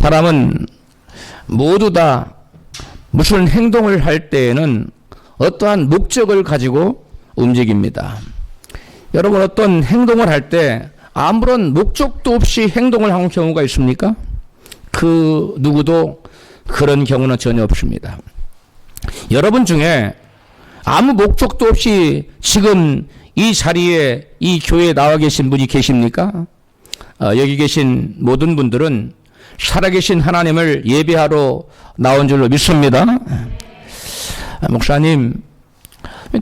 사람은 모두 다 무슨 행동을 할 때에는 어떠한 목적을 가지고 움직입니다. 여러분, 어떤 행동을 할 때 아무런 목적도 없이 행동을 하는 경우가 있습니까? 그 누구도 그런 경우는 전혀 없습니다. 여러분 중에 아무 목적도 없이 지금 이 자리에, 이 교회에 나와 계신 분이 계십니까? 여기 계신 모든 분들은 살아계신 하나님을 예배하러 나온 줄로 믿습니다. 목사님,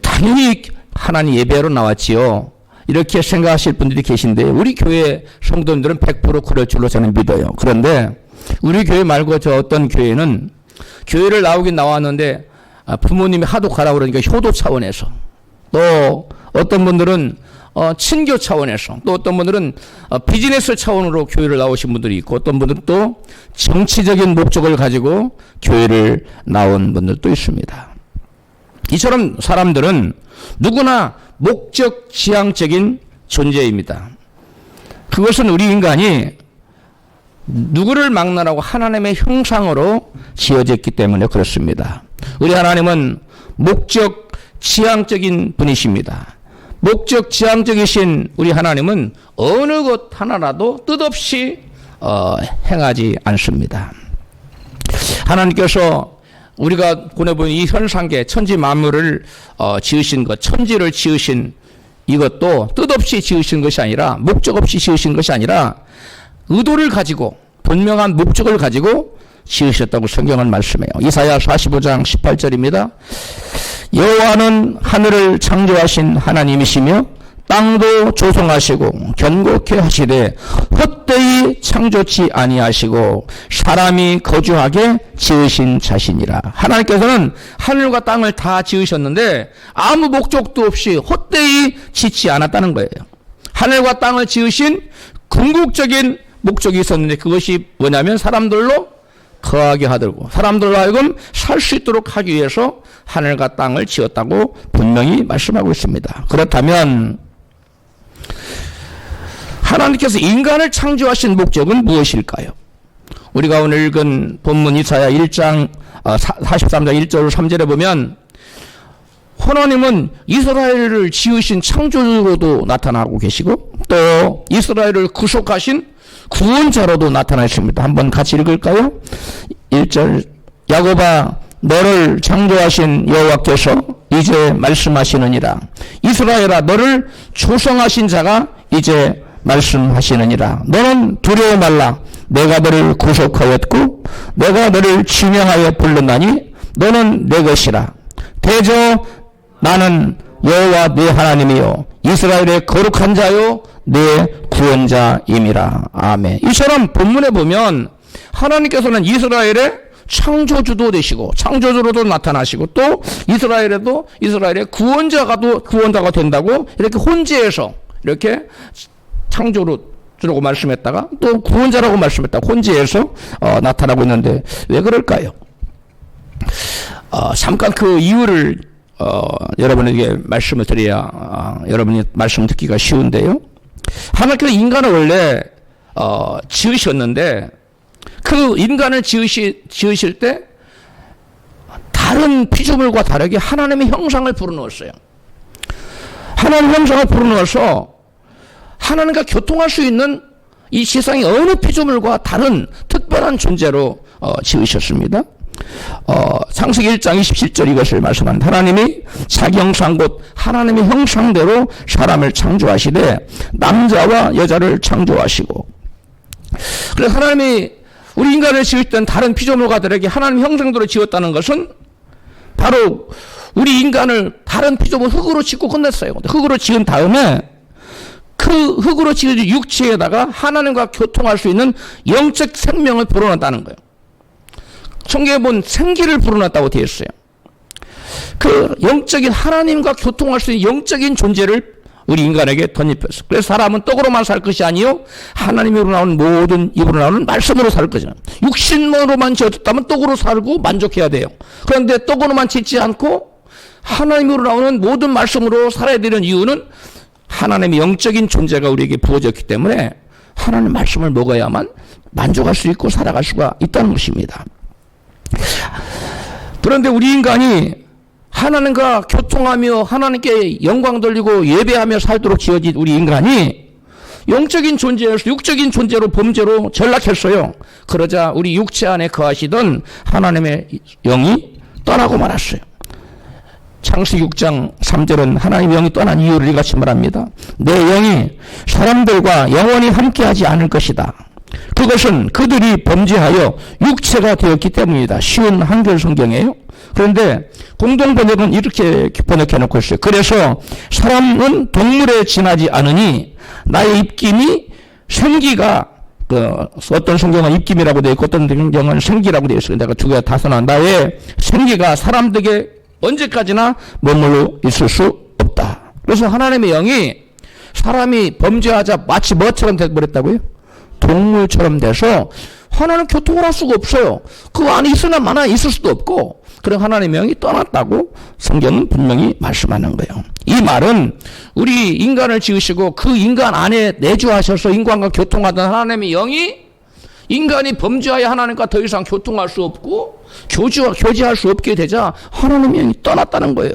당연히 하나님 예배하러 나왔지요. 이렇게 생각하실 분들이 계신데 우리 교회 성도님들은 100% 그럴 줄로 저는 믿어요. 그런데 우리 교회 말고 저 어떤 교회는 교회를 나오긴 나왔는데 부모님이 하도 가라고 그러니까 효도 차원에서, 또 어떤 분들은 친교 차원에서, 또 어떤 분들은 비즈니스 차원으로 교회를 나오신 분들이 있고, 어떤 분들은 또 정치적인 목적을 가지고 교회를 나온 분들도 있습니다. 이처럼 사람들은 누구나 목적 지향적인 존재입니다. 그것은 우리 인간이 누구를 막론하고 하나님의 형상으로 지어졌기 때문에 그렇습니다. 우리 하나님은 목적 지향적인 분이십니다. 목적 지향적이신 우리 하나님은 어느 것 하나라도 뜻없이 행하지 않습니다. 하나님께서 우리가 보내본 이 현상계 천지 만물을 지으신 것, 천지를 지으신 이것도 뜻없이 지으신 것이 아니라, 목적 없이 지으신 것이 아니라 의도를 가지고, 분명한 목적을 가지고 지으셨다고 성경은 말씀해요. 이사야 45장 18절입니다. 여호와는 하늘을 창조하신 하나님이시며 땅도 조성하시고 견고케 하시되 헛되이 창조치 아니하시고 사람이 거주하게 지으신 자신이라. 하나님께서는 하늘과 땅을 다 지으셨는데 아무 목적도 없이 헛되이 짓지 않았다는 거예요. 하늘과 땅을 지으신 궁극적인 목적이 있었는데, 그것이 뭐냐면 사람들로 거하게 하들고 사람들로 하여금 살 수 있도록 하기 위해서 하늘과 땅을 지었다고 분명히 말씀하고 있습니다. 그렇다면 하나님께서 인간을 창조하신 목적은 무엇일까요? 우리가 오늘 읽은 본문 이사야 1장 43장 1절 3절에 보면 하나님은 이스라엘을 지으신 창조주로도 나타나고 계시고 또 이스라엘을 구속하신 구원자로도 나타나십니다. 한번 같이 읽을까요? 1절, 야곱아 너를 창조하신 여호와께서 이제 말씀하시느니라. 이스라엘아 너를 조성하신 자가 이제 말씀하시느니라. 너는 두려워 말라. 내가 너를 구속하였고 내가 너를 지명하여 불렀나니 너는 내 것이라. 대저 나는 여호와 네 하나님이요 이스라엘의 거룩한 자요 내 구원자임이라. 아멘. 이처럼 본문에 보면 하나님께서는 이스라엘의 창조주도 되시고 창조주로도 나타나시고 또 이스라엘의 구원자가 된다고 이렇게 혼재해서 이렇게 창조주라고 말씀했다가 또 구원자라고 말씀했다가 혼재해서 나타나고 있는데 왜 그럴까요? 잠깐 그 이유를 여러분에게 말씀을 드려야 여러분이 말씀 듣기가 쉬운데요. 하나님께서 인간을 원래 지으셨는데 그 인간을 지으실 때 다른 피조물과 다르게 하나님의 형상을 불어넣었어요. 하나님의 형상을 불어넣어서 하나님과 교통할 수 있는 이 세상의 어느 피조물과 다른 특별한 존재로 지으셨습니다. 창세기 1장 27절 이것을 말씀합니다. 하나님이 자기 형상 곧 하나님의 형상대로 사람을 창조하시되 남자와 여자를 창조하시고, 그래서 하나님이 우리 인간을 지을 때는 다른 피조물과들에게 하나님 형상대로 지었다는 것은 바로 우리 인간을 다른 피조물 흙으로 짓고 끝냈어요. 흙으로 지은 다음에 그 흙으로 지은 육체에다가 하나님과 교통할 수 있는 영적 생명을 불어넣었다는 거예요. 성경에 본 생기를 불어넣었다고 되어 있어요. 그 영적인 하나님과 교통할 수 있는 영적인 존재를 우리 인간에게 덧입혔어요. 그래서 사람은 떡으로만 살 것이 아니요 하나님으로 나오는 모든 입으로 나오는 말씀으로 살 거죠. 육신으로만 지었다면 떡으로 살고 만족해야 돼요. 그런데 떡으로만 짓지 않고 하나님으로 나오는 모든 말씀으로 살아야 되는 이유는 하나님의 영적인 존재가 우리에게 부어졌기 때문에 하나님 말씀을 먹어야만 만족할 수 있고 살아갈 수가 있다는 것입니다. 그런데 우리 인간이 하나님과 교통하며 하나님께 영광 돌리고 예배하며 살도록 지어진 우리 인간이 영적인 존재에서 육적인 존재로 범죄로 전락했어요. 그러자 우리 육체 안에 거하시던 하나님의 영이 떠나고 말았어요. 창세기 6장 3절은 하나님의 영이 떠난 이유를 이같이 말합니다. 내 영이 사람들과 영원히 함께하지 않을 것이다. 그것은 그들이 범죄하여 육체가 되었기 때문이다. 쉬운 한글 성경이에요. 그런데 공동 번역은 이렇게 번역해 놓고 있어요. 그래서 사람은 동물에 지나지 않으니 나의 입김이 생기가 어떤 성경은 입김이라고 되어 있고 어떤 성경은 생기라고 되어 있어요. 내가 두 개가 다 써놔. 나의 생기가 사람들에게 언제까지나 머물러 있을 수 없다. 그래서 하나님의 영이 사람이 범죄하자 마치 뭐처럼 돼버렸다고요? 동물처럼 돼서 하나님 교통을 할 수가 없어요. 그 안에 있으나 마나 있을 수도 없고, 그런 하나님의 영이 떠났다고 성경은 분명히 말씀하는 거예요. 이 말은 우리 인간을 지으시고 그 인간 안에 내주하셔서 인간과 교통하던 하나님의 영이 인간이 범죄하여 하나님과 더 이상 교통할 수 없고 교제할 수 없게 되자 하나님의 영이 떠났다는 거예요.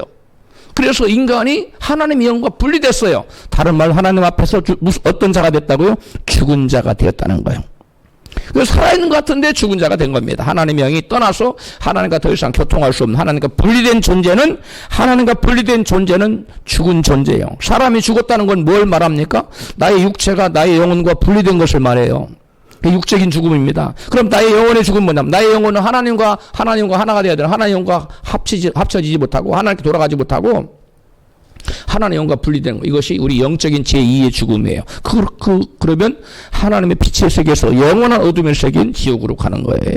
그래서 인간이 하나님의 영과 분리됐어요. 다른 말 하나님 앞에서 어떤 자가 됐다고요? 죽은 자가 되었다는 거예요. 그래서 살아있는 것 같은데 죽은 자가 된 겁니다. 하나님의 영이 떠나서 하나님과 더 이상 교통할 수 없는 하나님과 분리된 존재는 죽은 존재예요. 사람이 죽었다는 건 뭘 말합니까? 나의 육체가 나의 영혼과 분리된 것을 말해요. 육적인 죽음입니다. 그럼 나의 영혼의 죽음은 뭐냐면 나의 영혼은 하나님과 하나가 되어야 되는 하나님의 영과 합쳐지지 못하고 하나님께 돌아가지 못하고 하나님의 영과 분리되는 거. 이것이 우리 영적인 제2의 죽음이에요. 그러면 하나님의 빛의 세계에서 영원한 어둠의 세계인 지옥으로 가는 거예요.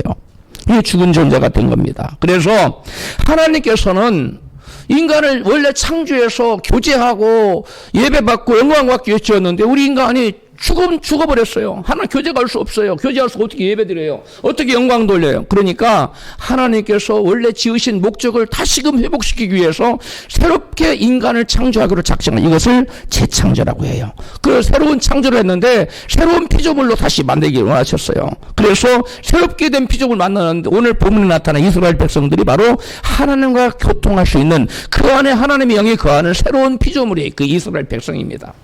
이게 죽은 존재가 된 겁니다. 그래서 하나님께서는 인간을 원래 창조해서 교제하고 예배받고 영광받기 위해 지었는데 우리 인간이 죽어버렸어요. 하나님 교제가 할 수 없어요. 교제할 수 어떻게 예배드려요? 어떻게 영광 돌려요? 그러니까 하나님께서 원래 지으신 목적을 다시금 회복시키기 위해서 새롭게 인간을 창조하기로 작정한 이것을 재창조라고 해요. 그 새로운 창조를 했는데 새로운 피조물로 다시 만들기를 원하셨어요. 그래서 새롭게 된 피조물 만나는데 오늘 본문에 나타난 이스라엘 백성들이 바로 하나님과 교통할 수 있는 그 안에 하나님의 영이 거하는 새로운 피조물이 그 이스라엘 백성입니다.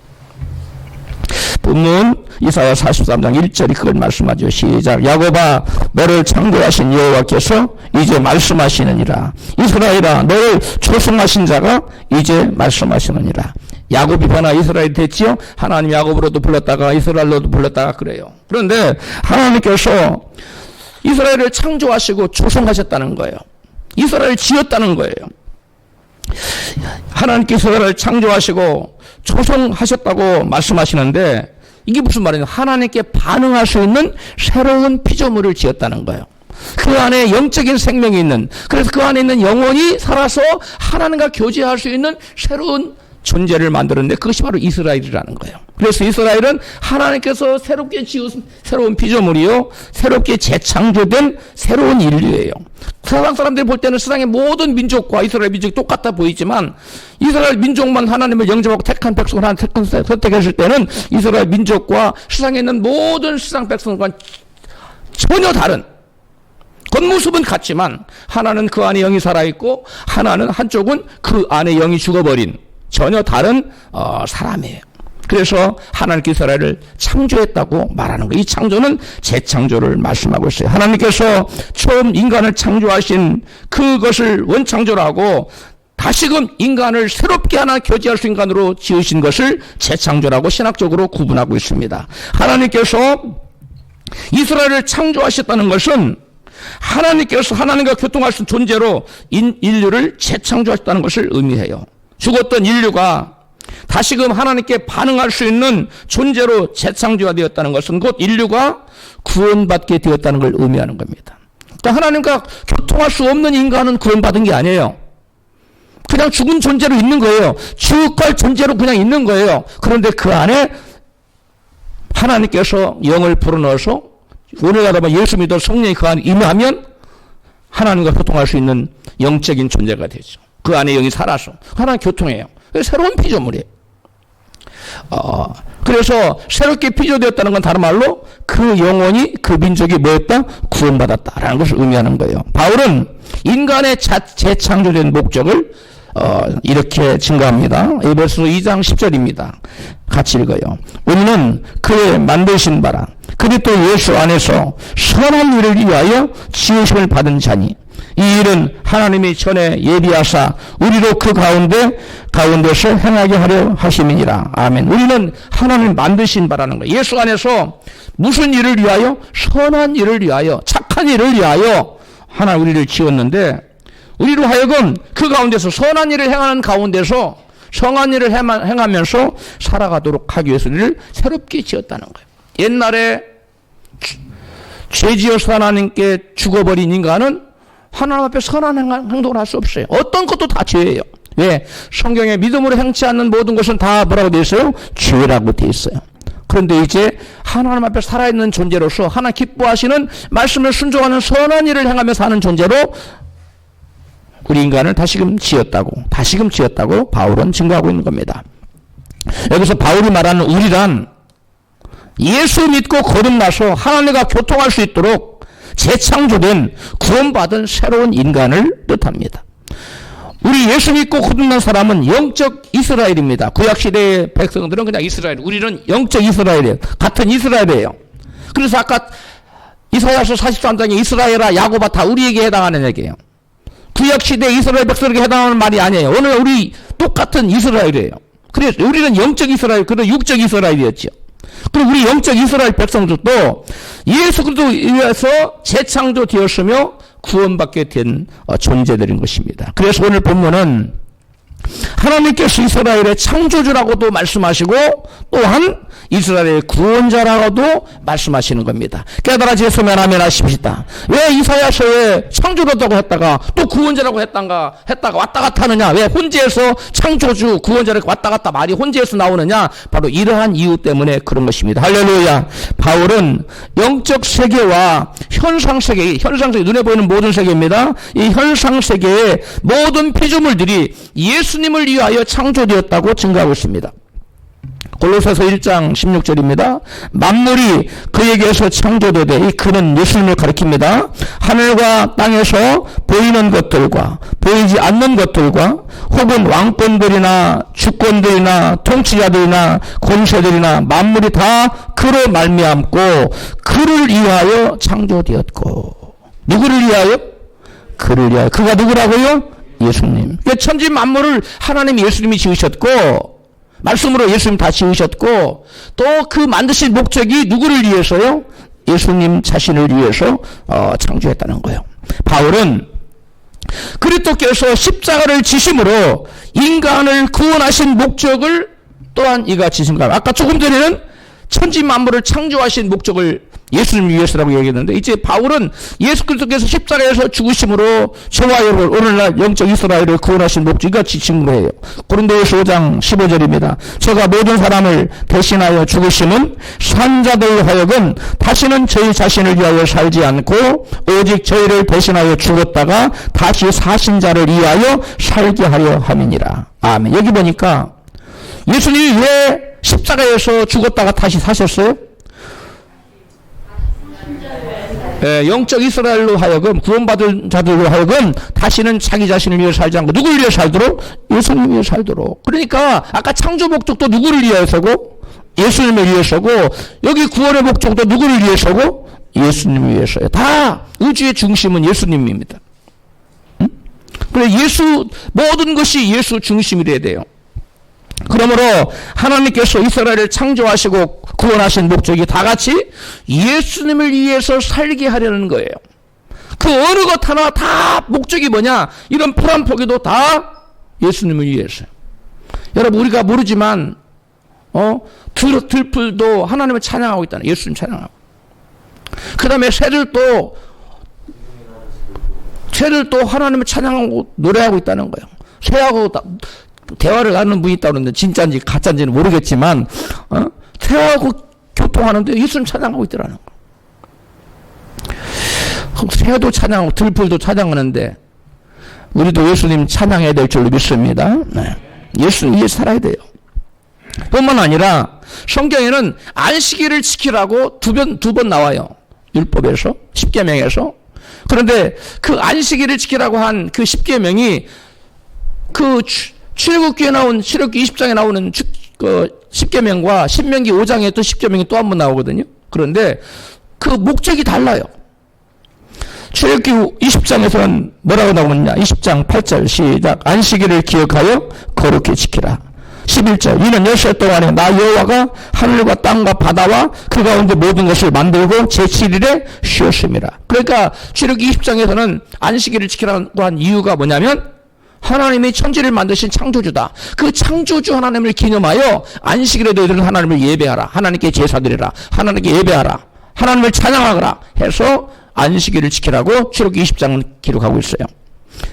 본문 이사야 43장 1절이 그걸 말씀하죠. 시작. 야곱아 너를 창조하신 여호와께서 이제 말씀하시느니라. 이스라엘아 너를 초성하신 자가 이제 말씀하시느니라. 야곱이 변화 이스라엘이 됐지요. 하나님 야곱으로도 불렀다가 이스라엘로도 불렀다가 그래요. 그런데 하나님께서 이스라엘을 창조하시고 조성하셨다는 거예요. 이스라엘을 지었다는 거예요. 하나님께서 이스라엘을 창조하시고 조성하셨다고 말씀하시는데 이게 무슨 말이냐? 하나님께 반응할 수 있는 새로운 피조물을 지었다는 거예요. 그 안에 영적인 생명이 있는, 그래서 그 안에 있는 영혼이 살아서 하나님과 교제할 수 있는 새로운 존재를 만들었는데 그것이 바로 이스라엘이라는 거예요. 그래서 이스라엘은 하나님께서 새롭게 지은 새로운 피조물이요, 새롭게 재창조된 새로운 인류예요. 세상 사람들이 볼 때는 세상의 모든 민족과 이스라엘 민족이 똑같아 보이지만 이스라엘 민족만 하나님을 영접하고 택한 백성을 하나님 선택했을 때는 이스라엘 민족과 세상에 있는 모든 세상 백성과 전혀 다른, 겉모습은 같지만 하나는 그 안에 영이 살아있고 하나는 한쪽은 그 안에 영이 죽어버린 전혀 다른 사람이에요. 그래서 하나님께서 이스라엘을 창조했다고 말하는 거예요. 이 창조는 재창조를 말씀하고 있어요. 하나님께서 처음 인간을 창조하신 그것을 원창조라고 다시금 인간을 새롭게 하나 교제할 수 인간으로 지으신 것을 재창조라고 신학적으로 구분하고 있습니다. 하나님께서 이스라엘을 창조하셨다는 것은 하나님께서 하나님과 교통할 수 있는 존재로 인류를 재창조하셨다는 것을 의미해요. 죽었던 인류가 다시금 하나님께 반응할 수 있는 존재로 재창조가 되었다는 것은 곧 인류가 구원받게 되었다는 걸 의미하는 겁니다. 그러니까 하나님과 교통할 수 없는 인간은 구원받은 게 아니에요. 그냥 죽은 존재로 있는 거예요. 죽을 존재로 그냥 있는 거예요. 그런데 그 안에 하나님께서 영을 불어넣어서 오늘 가다가 예수 믿어 성령이 그 안에 임하면 하나님과 교통할 수 있는 영적인 존재가 되죠. 그 안에 영이 살아서 하나님 교통해요. 새로운 피조물이에요. 그래서 새롭게 피조되었다는 건 다른 말로 그 영혼이 그 민족이 뭐였다? 구원받았다라는 것을 의미하는 거예요. 바울은 인간의 재창조된 목적을 이렇게 증가합니다. 에베소 2장 10절입니다. 같이 읽어요. 우리는 그의 만드신 바라 그리스도 예수 안에서 선한 일을 위하여 지으심을 받은 자니 이 일은 하나님이 전에 예비하사 우리로 그 가운데서 행하게 하려 하심이니라. 아멘. 우리는 하나님 만드신 바라는 거예요. 예수 안에서 무슨 일을 위하여? 선한 일을 위하여, 착한 일을 위하여 하나님 우리를 지었는데 우리로 하여금 그 가운데서 선한 일을 행하는 가운데서 성한 일을 행하면서 살아가도록 하기 위해서 우리를 새롭게 지었다는 거예요. 옛날에 죄지어서 하나님께 죽어버린 인간은 하나님 앞에 선한 행동을 할 수 없어요. 어떤 것도 다 죄예요. 왜? 성경에 믿음으로 행치 않는 모든 것은 다 뭐라고 되어 있어요? 죄라고 되어 있어요. 그런데 이제 하나님 앞에 살아있는 존재로서 하나님 기뻐하시는 말씀을 순종하는 선한 일을 행하며 사는 존재로 우리 인간을 다시금 지었다고 바울은 증거하고 있는 겁니다. 여기서 바울이 말하는 우리란 예수 믿고 거듭나서 하나님과 교통할 수 있도록 재창조된 구원받은 새로운 인간을 뜻합니다. 우리 예수 믿고 거듭난 사람은 영적 이스라엘입니다. 구약시대의 백성들은 그냥 이스라엘, 우리는 영적 이스라엘이에요. 같은 이스라엘이에요. 그래서 아까 이사야서 43장에 이스라엘아 야곱아 다 우리에게 해당하는 얘기예요. 구약시대 이스라엘 백성에게 해당하는 말이 아니에요. 오늘 우리 똑같은 이스라엘이에요. 그래서 우리는 영적 이스라엘, 그리고 육적 이스라엘이었죠. 그리고 우리 영적 이스라엘 백성들도 예수 그리스도에 의해서 재창조되었으며 구원받게 된 존재들인 것입니다. 그래서 오늘 본문은 하나님께서 이스라엘의 창조주라고도 말씀하시고 또한 이스라엘의 구원자라고도 말씀하시는 겁니다. 깨달아지셨으면 아멘 하십시다. 왜 이사야서에 창조주라고 했다가 또 구원자라고 했다가 왔다 갔다 하느냐? 왜 혼재해서 창조주 구원자를 왔다 갔다 말이 혼재해서 나오느냐? 바로 이러한 이유 때문에 그런 것입니다. 할렐루야. 바울은 영적 세계와 현상 세계 눈에 보이는 모든 세계입니다. 이 현상 세계의 모든 피조물들이 예수님을 위하여 창조되었다고 증거하고 있습니다. 골로새서 1장 16절입니다. 만물이 그에게서 창조되되 이 그는 예수님을 가리킵니다. 하늘과 땅에서 보이는 것들과 보이지 않는 것들과 혹은 왕권들이나 주권들이나 통치자들이나 권세들이나 만물이 다 그로 말미암고 그를 위하여 창조되었고. 누구를 위하여? 그를 위하여. 그가 누구라고요? 예수님. 천지 만물을 하나님 예수님이 지으셨고 말씀으로 예수님 다 지으셨고 또 그 만드신 목적이 누구를 위해서요? 예수님 자신을 위해서 창조했다는 거예요. 바울은 그리스도께서 십자가를 지심으로 인간을 구원하신 목적을 또한 이같이 증거합니다. 아까 조금 전에는 천지 만물을 창조하신 목적을 예수님 위해서라고 얘기했는데 이제 바울은 예수 그리스도께서 십자가에서 죽으심으로 저와 여러분 오늘날 영적 이스라엘을 구원하신 목적이 같이 증거해요. 고린도후서 5장 15절입니다. 저가 모든 사람을 대신하여 죽으심은 산자들 하여금 다시는 저희 자신을 위하여 살지 않고 오직 저희를 대신하여 죽었다가 다시 사신 자를 위하여 살게 하려 함이니라. 아멘. 여기 보니까 예수님이 왜 십자가에서 죽었다가 다시 사셨어요? 영적 이스라엘로 하여금 구원받은 자들로 하여금 다시는 자기 자신을 위해 살지 않고 누구를 위해 살도록? 예수님을 위해 살도록. 그러니까 아까 창조 목적도 누구를 위해서고? 예수님을 위해서고 여기 구원의 목적도 누구를 위해서고? 예수님을 위해서요. 다 우주의 중심은 예수님입니다. 응? 그래 모든 것이 예수 중심이래야 돼요. 그러므로 하나님께서 이스라엘을 창조하시고 구원하신 목적이 다 같이 예수님을 위해서 살게 하려는 거예요. 그 어느 것 하나 다 목적이 뭐냐? 이런 풀한 포기도 다 예수님을 위해서요. 여러분 우리가 모르지만 들풀도 하나님을 찬양하고 있다는 예수님 찬양하고 그 다음에 새들도 하나님을 찬양하고 노래하고 있다는 거예요. 새하고 대화를 나누는 분이 있다고 그러는데 진짜인지 가짜인지는 모르겠지만 새하고 교통하는데 예수님 찬양하고 있더라는 거예요. 새도 찬양하고 들풀도 찬양하는데 우리도 예수님 찬양해야 될 줄로 믿습니다. 네. 예수님 위해 살아야 돼요. 뿐만 아니라 성경에는 안식일을 지키라고 두 번 나와요. 율법에서, 십계명에서. 그런데 그 안식일을 지키라고 한 그 십계명이 그 출애굽기에 나온 출애굽기 20장에 나오는 그 십계명과 신명기 5장에 또 십계명이 또 한 번 나오거든요. 그런데 그 목적이 달라요. 출애굽기 20장에서는 뭐라고 나오느냐? 20장 8절 시작. 안식일을 기억하여 거룩히 지키라. 11절 이는 엿새 동안에 나 여호와가 하늘과 땅과 바다와 그 가운데 모든 것을 만들고 제7일에 쉬었음이라. 그러니까 출애굽기 20장에서는 안식일을 지키라고 한 이유가 뭐냐면 하나님이 천지를 만드신 창조주다. 그 창조주 하나님을 기념하여 안식일에 너희들은 하나님을 예배하라. 하나님께 제사드리라. 하나님께 예배하라. 하나님을 찬양하라 해서 안식일을 지키라고 출애굽기 20장은 기록하고 있어요.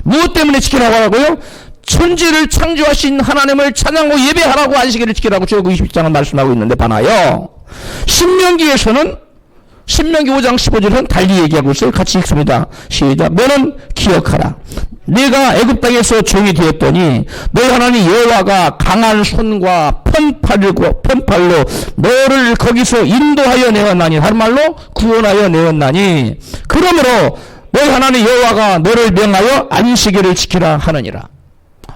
무엇 때문에 지키라고 하고요? 천지를 창조하신 하나님을 찬양하고 예배하라고 안식일을 지키라고 출애굽기 20장은 말씀하고 있는데 반하여 신명기에서는 신명기 5장 15절은 달리 얘기하고 있어요. 같이 읽습니다. 시작. 너는 기억하라. 네가 애굽 땅에서 종이 되었더니 너희 하나님 여호와가 강한 손과 편팔로 너를 거기서 인도하여 내었나니, 다른 말로 구원하여 내었나니, 그러므로 너희 하나님 여호와가 너를 명하여 안식일을 지키라 하느니라.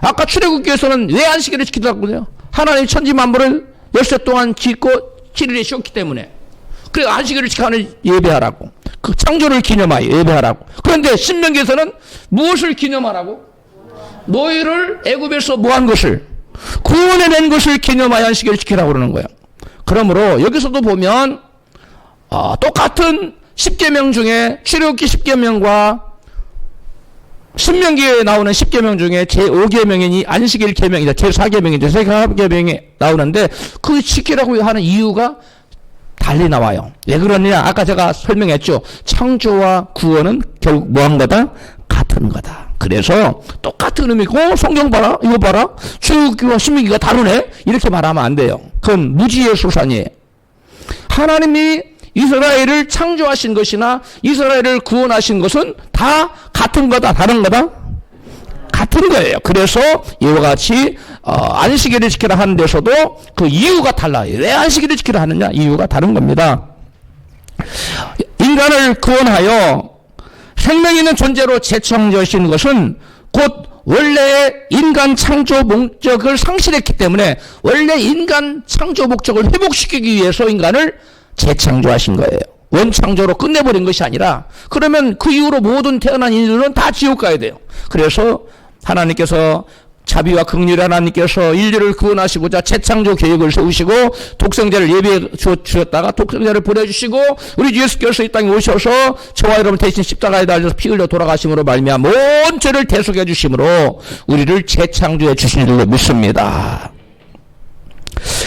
아까 출애굽기에서는 왜 안식일을 지키라고 해요? 하나님 천지 만물을 엿새 동안 짓고 7일에 쉬었기 때문에. 그래 안식일을 지켜하는 예배하라고. 그 창조를 기념하여 예배하라고. 그런데 신명기에서는 무엇을 기념하라고? 너희를 애굽에서 뭐한 것을? 구원해낸 것을 기념하여 안식일을 지키라고 그러는 거예요. 그러므로 여기서도 보면 똑같은 10계명 중에 출애굽기 10계명과 신명기에 나오는 10계명 중에 제5계명이니 안식일 계명이다. 제4계명이죠. 제4계명이 나오는데 그 지키라고 하는 이유가 달리 나와요. 왜 그러느냐? 아까 제가 설명했죠. 창조와 구원은 결국 뭐한 거다? 같은 거다. 그래서 똑같은 의미고 성경 봐라, 이거 봐라, 출애굽기와 신명기가 다르네, 이렇게 말하면 안 돼요. 그건 무지의 소산이에요. 하나님이 이스라엘을 창조하신 것이나 이스라엘을 구원하신 것은 다 같은 거다, 다른 거다? 같은 거예요. 그래서 이와 같이 안식일을 지키라 하는 데서도 그 이유가 달라요. 왜 안식일을 지키라 하느냐? 이유가 다른 겁니다. 인간을 구원하여 생명 있는 존재로 재창조하신 것은 곧 원래의 인간 창조 목적을 상실했기 때문에 원래 인간 창조 목적을 회복시키기 위해서 인간을 재창조하신 거예요. 원창조로 끝내버린 것이 아니라, 그러면 그 이후로 모든 태어난 인류는 다 지옥 가야 돼요. 그래서 하나님께서 자비와 긍휼의 하나님께서 인류를 구원하시고자 재창조 계획을 세우시고 독생자를 예비해 주셨다가 독생자를 보내주시고 우리 주 예수께서 이 땅에 오셔서 저와 여러분 대신 십자가에 달려서 피 흘려 돌아가심으로 말미암아 온 죄를 대속해 주심으로 우리를 재창조해 주신 줄로 믿습니다.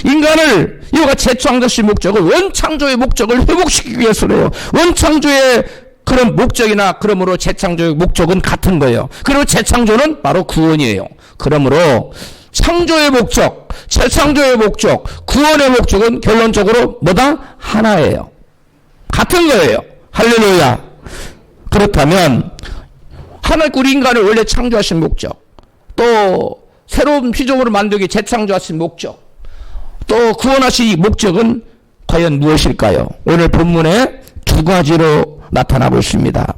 인간을 이와 같이 재창조하신 목적은 원창조의 목적을 회복시키기 위해서래요. 원창조의 그런 목적이나 그러므로 재창조의 목적은 같은 거예요. 그리고 재창조는 바로 구원이에요. 그러므로 창조의 목적, 재창조의 목적, 구원의 목적은 결론적으로 뭐다? 하나예요. 같은 거예요. 할렐루야. 그렇다면 우리 인간을 원래 창조하신 목적, 또 새로운 피조물을 만들기 재창조하신 목적, 또 구원하신 이 목적은 과연 무엇일까요? 오늘 본문에 두 가지로 나타나고 있습니다.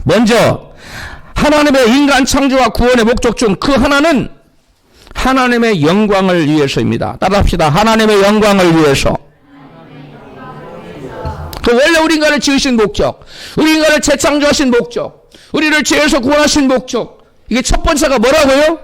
먼저 하나님의 인간 창조와 구원의 목적 중 그 하나는 하나님의 영광을 위해서입니다. 따라합시다. 하나님의 영광을 위해서. 그 원래 우리 인간을 지으신 목적, 우리 인간을 재창조하신 목적, 우리를 죄에서 구원하신 목적, 이게 첫 번째가 뭐라고요?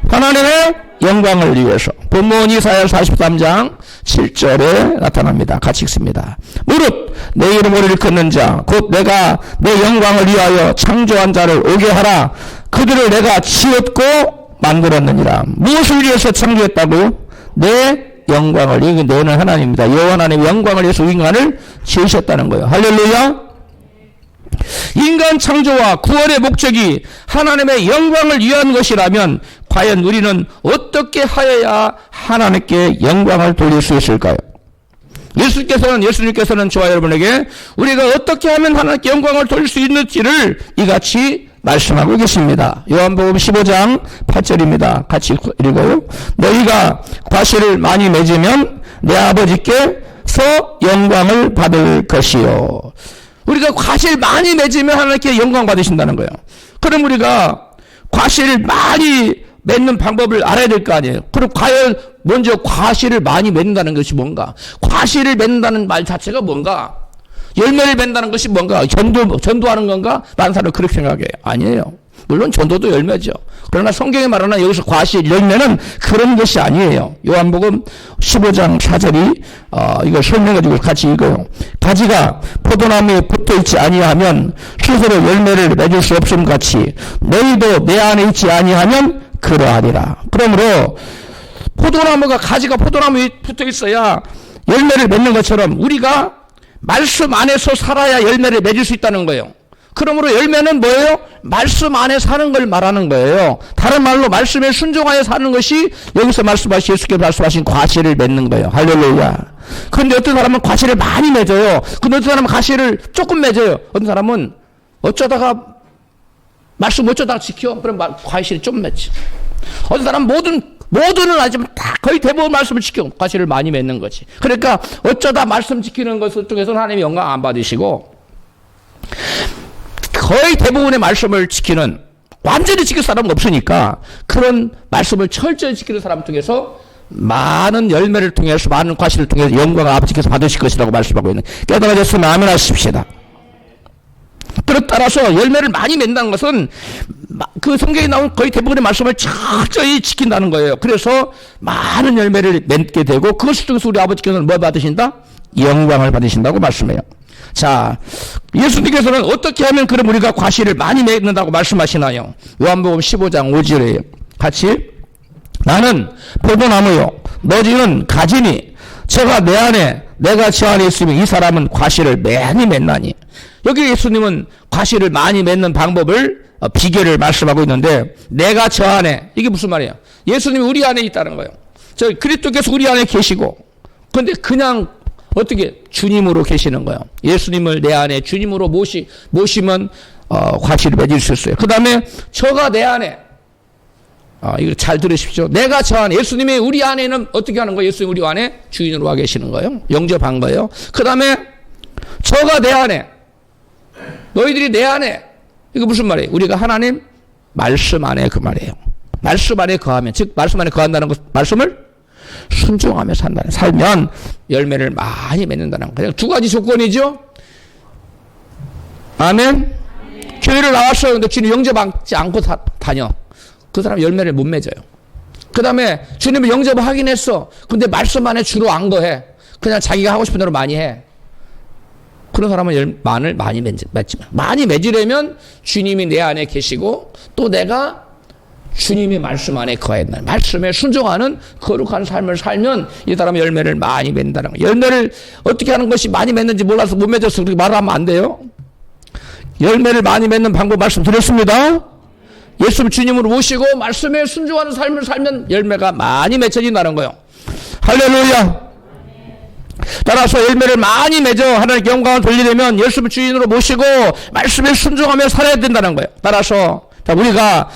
하나님의 영광을 위해서. 본문 이사야 43장 7절에 나타납니다. 같이 읽습니다. 무릇 내 이름을 일컫는 자 곧 내가 내 영광을 위하여 창조한 자를 오게 하라. 그들을 내가 지었고 만들었느니라. 무엇을 위해서 창조했다고요? 내 영광을. 여기 너는 하나님입니다. 여호와 하나님의 영광을 위해서 인간을 지으셨다는 거예요. 할렐루야. 인간 창조와 구원의 목적이 하나님의 영광을 위한 것이라면 과연 우리는 어떻게 하여야 하나님께 영광을 돌릴 수 있을까요? 예수님께서는 저와 여러분에게 우리가 어떻게 하면 하나님께 영광을 돌릴 수 있는지를 이같이 말씀하고 계십니다. 요한복음 15장 8절입니다. 같이 읽어요. 너희가 과실을 많이 맺으면 내 아버지께서 영광을 받을 것이요. 우리가 과실 많이 맺으면 하나님께 영광 받으신다는 거예요. 그럼 우리가 과실을 많이 맺는 방법을 알아야 될 거 아니에요. 그럼 과연 먼저 과실을 많이 맺는다는 것이 뭔가? 과실을 맺는다는 말 자체가 뭔가? 열매를 맺는다는 것이 뭔가? 전도하는 건가? 많은 사람은 그렇게 생각해요. 아니에요. 물론 전도도 열매죠. 그러나 성경에 말하는 여기서 과실, 열매는 그런 것이 아니에요. 요한복음 15장 4절이 이거 설명해주고 같이 읽어요. 가지가 포도나무에 붙어있지 아니하면 스스로 열매를 맺을 수 없음 같이 너희도 내 안에 있지 아니하면 그러하리라. 그러므로 포도나무가 가지가 포도나무에 붙어있어야 열매를 맺는 것처럼 우리가 말씀 안에서 살아야 열매를 맺을 수 있다는 거예요. 그러므로 열매는 뭐예요? 말씀 안에 사는 걸 말하는 거예요. 다른 말로 말씀에 순종하여 사는 것이 여기서 말씀하신 예수께서 말씀하신 과실을 맺는 거예요. 할렐루야. 그런데 어떤 사람은 과실을 많이 맺어요. 근데 어떤 사람은 과실을 조금 맺어요. 어떤 사람은 어쩌다가 말씀 어쩌다가 지켜? 그럼 과실이 좀 맺지. 어떤 사람은 모두는 아니지만 다 거의 대부분 말씀을 지켜 과실을 많이 맺는 거지. 그러니까 어쩌다 말씀 지키는 것 쪽에서는 하나님의 영광 안 받으시고 거의 대부분의 말씀을 지키는 완전히 지킬 사람은 없으니까 그런 말씀을 철저히 지키는 사람 중에서 많은 열매를 통해서 많은 과실을 통해서 영광을 아버지께서 받으실 것이라고 말씀하고 있는 깨달아졌으면 아멘 하십시다. 그렇 따라서 열매를 많이 맺는다는 것은 그 성경에 나온 거의 대부분의 말씀을 철저히 지킨다는 거예요. 그래서 많은 열매를 맺게 되고 그것을 통해서 우리 아버지께서는 뭘 받으신다? 영광을 받으신다고 말씀해요. 자, 예수님께서는 어떻게 하면 그럼 우리가 과실을 많이 맺는다고 말씀하시나요? 요한복음 15장 5절에 같이 나는 포도나무요 너희는 가지니 저가 내 안에 내가 저 안에 있으면 이 사람은 과실을 많이 맺나니. 여기 예수님은 과실을 많이 맺는 방법을 비결을 말씀하고 있는데 내가 저 안에 이게 무슨 말이에요? 예수님이 우리 안에 있다는 거예요. 저 그리스도께서 우리 안에 계시고 그런데 그냥 어떻게 주님으로 계시는 거예요. 예수님을 내 안에 주님으로 모시면 과실을 맺을 수 있어요. 그 다음에 저가 내 안에 이거 잘 들으십시오. 내가 저 안에 예수님이 우리 안에는 어떻게 하는 거예요? 예수님 우리 안에 주인으로 와 계시는 거예요. 영접한 거예요. 그 다음에 저가 내 안에 너희들이 내 안에 이거 무슨 말이에요? 우리가 하나님 말씀 안에 그 말이에요. 말씀 안에 거하면 즉 말씀 안에 거한다는 것 말씀을 순종하며 살면 열매를 많이 맺는다는 거예요. 두 가지 조건이죠. 아멘. 교회를 나왔어요. 근데 주님 영접하지 않고 다녀. 그 사람 열매를 못 맺어요. 그 다음에 주님을 영접하긴 했어. 근데 말씀 안에 주로 안 거해. 그냥 자기가 하고 싶은 대로 많이 해. 그런 사람은 많이 맺지만 많이 맺으려면 주님이 내 안에 계시고 또 내가 주님의 말씀 안에 거했나 말씀에 순종하는 거룩한 삶을 살면 이 사람은 열매를 많이 맺는다는 거예요. 열매를 어떻게 하는 것이 많이 맺는지 몰라서 못 맺어서 그렇게 말하면 안 돼요. 열매를 많이 맺는 방법 말씀드렸습니다. 예수 주님으로 모시고 말씀에 순종하는 삶을 살면 열매가 많이 맺혀진다는 거예요. 할렐루야. 따라서 열매를 많이 맺어 하나님께 영광을 돌리려면 예수 주인으로 모시고 말씀에 순종하며 살아야 된다는 거예요. 따라서 우리가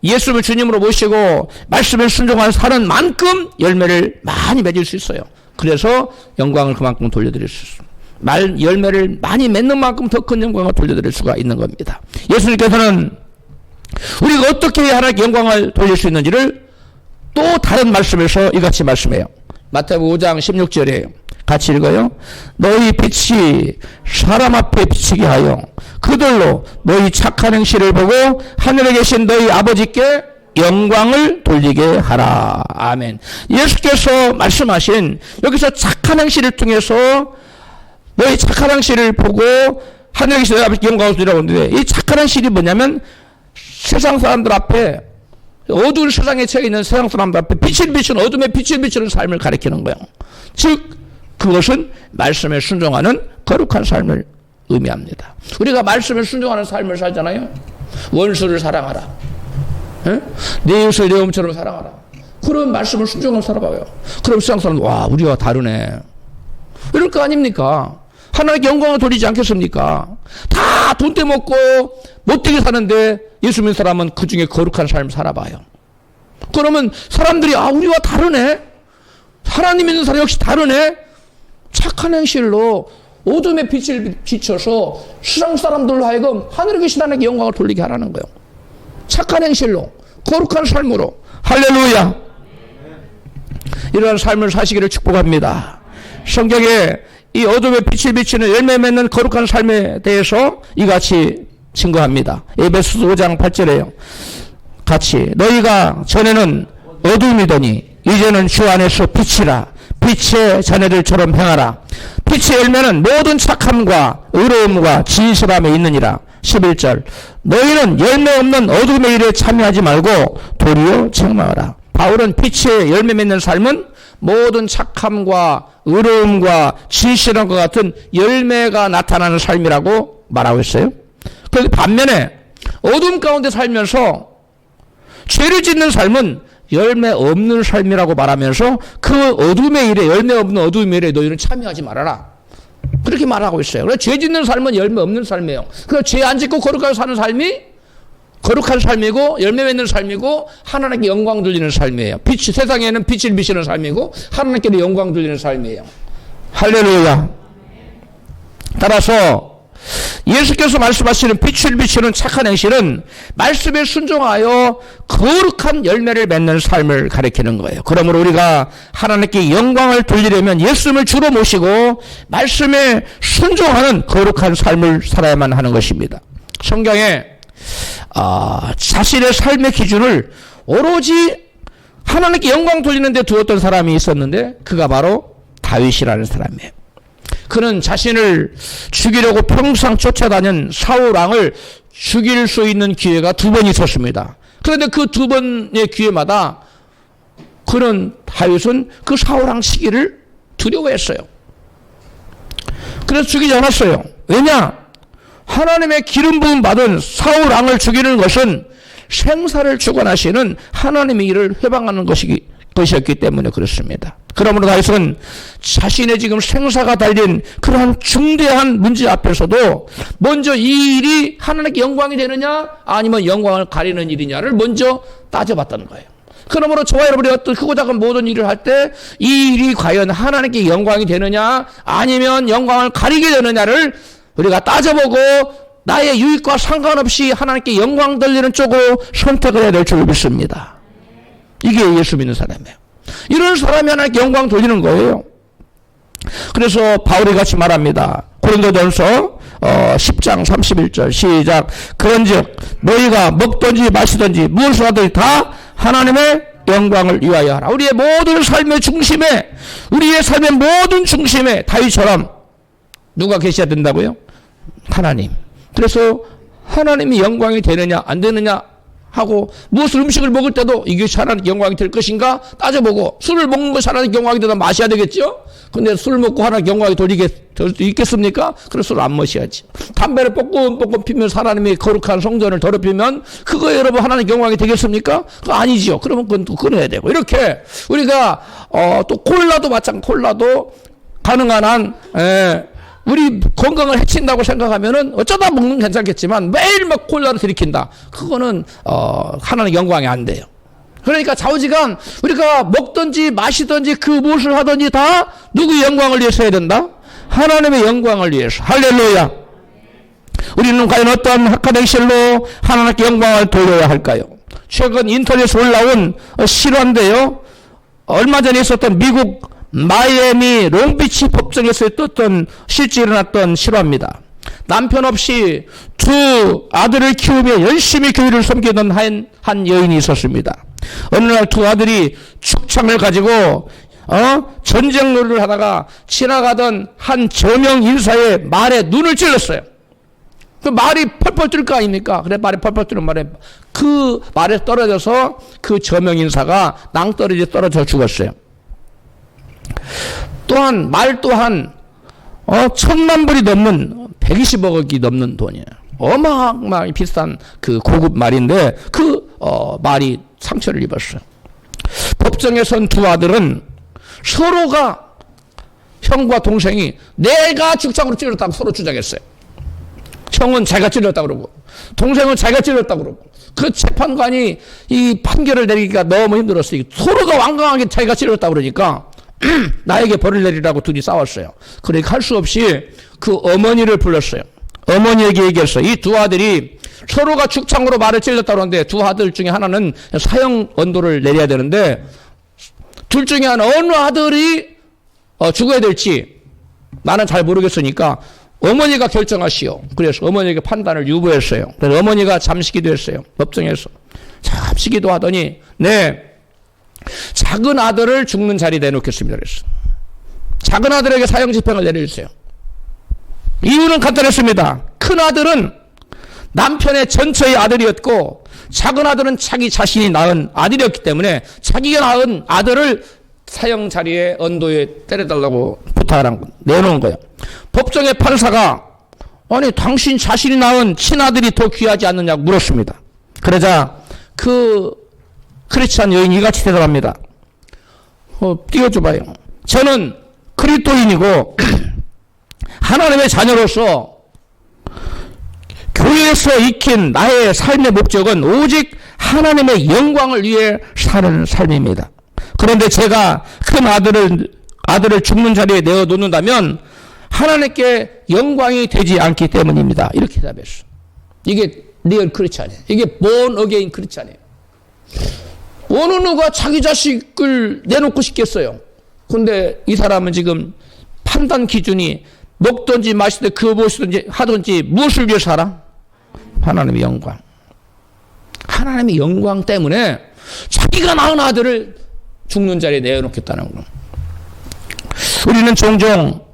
예수를 주님으로 모시고 말씀에 순종하며 사는 만큼 열매를 많이 맺을 수 있어요. 그래서 영광을 그만큼 돌려드릴 수 있어요. 열매를 많이 맺는 만큼 더 큰 영광을 돌려드릴 수가 있는 겁니다. 예수님께서는 우리가 어떻게 해야 하나님께 영광을 돌릴 수 있는지를 또 다른 말씀에서 이같이 말씀해요. 마태복음 5장 16절에 같이 읽어요. 너희 빛이 사람 앞에 비치게 하여 그들로 너희 착한 행실을 보고 하늘에 계신 너희 아버지께 영광을 돌리게 하라. 아멘. 예수께서 말씀하신 여기서 착한 행실을 통해서 너희 착한 행실을 보고 하늘에 계신 너희 아버지께 영광을 돌리라고 하는데 이 착한 행실이 뭐냐면 세상 사람들 앞에 어두운 세상에 처해 있는 세상 사람들 앞에 빛을 비추는 어둠에 빛을 비추는 삶을 가리키는 거예요. 즉 그것은 말씀에 순종하는 거룩한 삶을 의미합니다. 우리가 말씀에 순종하는 삶을 살잖아요. 원수를 사랑하라. 에? 내 이웃을 내 몸처럼 사랑하라. 그런 말씀을 순종하며 살아봐요. 그럼 세상 사람은 와 우리와 다르네. 이럴 거 아닙니까? 하나님께 영광을 돌리지 않겠습니까? 다 돈 떼먹고 못되게 사는데 예수 믿는 사람은 그 중에 거룩한 삶을 살아봐요. 그러면 사람들이 우리와 다르네. 하나님 믿는 사람 역시 다르네. 착한 행실로 어둠의 빛을 비춰서 세상 사람들로 하여금 하늘에 계신 하나님께 영광을 돌리게 하라는 거예요. 착한 행실로 거룩한 삶으로. 할렐루야. 이러한 삶을 사시기를 축복합니다. 성경에 이 어둠의 빛을 비치는 열매 맺는 거룩한 삶에 대해서 이같이 증거합니다. 에베소서 5장 8절에요. 같이 너희가 전에는 어둠이더니 이제는 주 안에서 빛이라. 빛의 자녀들처럼 행하라. 빛의 열매는 모든 착함과 의로움과 진실함에 있느니라. 11절 너희는 열매 없는 어둠의 일에 참여하지 말고 도리어 책망하라. 바울은 빛의 열매 맺는 삶은 모든 착함과 의로움과 진실함과 같은 열매가 나타나는 삶이라고 말하고 있어요. 그런데 반면에 어둠 가운데 살면서 죄를 짓는 삶은 열매 없는 삶이라고 말하면서 그 어둠의 일에, 열매 없는 어둠의 일에 너희는 참여하지 말아라. 그렇게 말하고 있어요. 그래서 죄 짓는 삶은 열매 없는 삶이에요. 그래서 죄 안 짓고 거룩하게 사는 삶이 거룩한 삶이고 열매 맺는 삶이고 하나님께 영광 돌리는 삶이에요. 세상에는 빛을 비치는 삶이고 하나님께 영광 돌리는 삶이에요. 할렐루야. 따라서 예수께서 말씀하시는 빛을 비치는 착한 행실은 말씀에 순종하여 거룩한 열매를 맺는 삶을 가리키는 거예요. 그러므로 우리가 하나님께 영광을 돌리려면 예수님을 주로 모시고 말씀에 순종하는 거룩한 삶을 살아야만 하는 것입니다. 성경에 자신의 삶의 기준을 오로지 하나님께 영광 돌리는 데 두었던 사람이 있었는데 그가 바로 다윗이라는 사람이에요. 그는 자신을 죽이려고 평생 쫓아다닌 사울 왕을 죽일 수 있는 기회가 2번 있었습니다. 그런데 그 2번의 기회마다 그는 다윗은 그 사울 왕 시기를 두려워했어요. 그래서 죽이지 않았어요. 왜냐? 하나님의 기름 부음 받은 사울 왕을 죽이는 것은 생사를 주관하시는 하나님의 일을 회방하는 것이었기 때문에 그렇습니다. 그러므로 다윗은 자신의 지금 생사가 달린 그러한 중대한 문제 앞에서도 먼저 이 일이 하나님께 영광이 되느냐 아니면 영광을 가리는 일이냐를 먼저 따져봤다는 거예요. 그러므로 저와 여러분이 어떤 크고 작은 모든 일을 할 때 이 일이 과연 하나님께 영광이 되느냐 아니면 영광을 가리게 되느냐를 우리가 따져보고 나의 유익과 상관없이 하나님께 영광 돌리는 쪽으로 선택을 해야 될 줄 믿습니다. 이게 예수 믿는 사람이에요. 이런 사람이 하나님께 영광 돌리는 거예요. 그래서 바울이 같이 말합니다. 고린도전서 10장 31절 시작. 그런즉 너희가 먹든지 마시든지 무엇을 하든지 다 하나님의 영광을 위하여 하라. 우리의 모든 삶의 중심에 우리의 삶의 모든 중심에 다윗처럼 누가 계셔야 된다고요? 하나님. 그래서 하나님이 영광이 되느냐 안 되느냐 하고 무엇을 음식을 먹을 때도 이것이 하나님께 영광이 될 것인가 따져보고 술을 먹는 것이 하나님께 영광이 되다 마셔야 되겠죠? 근데 술 먹고 하나님께 영광이 될 수 있겠습니까? 그래서 술을 안 마셔야지. 담배를 뽀끔 피면서 하나님의 거룩한 성전을 더럽히면 그거 여러분 하나님께 영광이 되겠습니까? 그거 아니죠. 그러면 그건 또 끊어야 되고. 이렇게 우리가 또 콜라도 마찬가지 콜라도 가능한 한 우리 건강을 해친다고 생각하면은 어쩌다 먹는 괜찮겠지만 매일 막 콜라를 들이킨다. 그거는 하나님 영광이 안 돼요. 그러니까 좌우지간 우리가 먹든지 마시든지 그 무엇을 하든지 다 누구의 영광을 위해서 해야 된다? 하나님의 영광을 위해서. 할렐루야. 우리는 과연 어떤 악한 행실로 하나님께 영광을 돌려야 할까요? 최근 인터넷에 올라온 실화인데요. 얼마 전에 있었던 미국 마이애미 롱비치 법정에서 실제 일어났던 실화입니다. 남편 없이 2 아들을 키우며 열심히 교회를 섬기던 한 여인이 있었습니다. 어느 날 2 아들이 축창을 가지고 전쟁놀이를 하다가 지나가던 한 저명 인사의 말에 눈을 찔렀어요. 그 말이 펄펄 뜰 거 아닙니까? 그래 말이 펄펄 뜨는 말에 그 말에 떨어져서 그 저명 인사가 낭떠러지 떨어져 죽었어요. 또한 말 또한 1,000만 불이 넘는 120억이 넘는 돈이에요. 어마어마하게 비싼 그 고급 말인데 그 말이 상처를 입었어요. 법정에 선 2 아들은 서로가 형과 동생이 내가 죽창으로 찔렀다고 서로 주장했어요. 형은 자기가 찔렀다고 그러고 동생은 자기가 찔렀다고 그러고 그 재판관이 이 판결을 내리기가 너무 힘들었어요. 서로가 완강하게 자기가 찔렀다고 그러니까 나에게 벌을 내리라고 둘이 싸웠어요. 그러니까 할 수 없이 그 어머니를 불렀어요. 어머니에게 얘기했어요. 이 두 아들이 서로가 죽창으로 말을 찔렀다고 하는데 두 아들 중에 하나는 사형 언도를 내려야 되는데 둘 중에 어느 아들이 죽어야 될지 나는 잘 모르겠으니까 어머니가 결정하시오. 그래서 어머니에게 판단을 유보했어요. 그래서 어머니가 잠시 기도했어요. 법정에서. 잠시 기도하더니 네, 작은 아들을 죽는 자리에 내놓겠습니다. 그랬어. 작은 아들에게 사형 집행을 내려주세요. 이유는 간단했습니다. 큰 아들은 남편의 전처의 아들이었고 작은 아들은 자기 자신이 낳은 아들이었기 때문에 자기가 낳은 아들을 사형 자리에 언도에 때려달라고 부탁을 내놓은 거예요. 법정의 판사가 아니 당신 자신이 낳은 친아들이 더 귀하지 않느냐고 물었습니다. 그러자 그 크리스찬 여인이 이같이 대답합니다. 띄워줘봐요. 저는 그리스도인이고 하나님의 자녀로서 교회에서 익힌 나의 삶의 목적은 오직 하나님의 영광을 위해 사는 삶입니다. 그런데 제가 큰 아들을 죽는 자리에 내어놓는다면 하나님께 영광이 되지 않기 때문입니다. 이렇게 대답했어. 이게 리얼 크리스찬이에요. 이게 본 어게인 크리스찬이에요. 어느 누가 자기 자식을 내놓고 싶겠어요. 근데 이 사람은 지금 판단 기준이 먹든지 마시든지 그 무엇이든지 하든지 무엇을 위해 살아? 하나님의 영광. 하나님의 영광 때문에 자기가 낳은 아들을 죽는 자리에 내어놓겠다는 거. 우리는 종종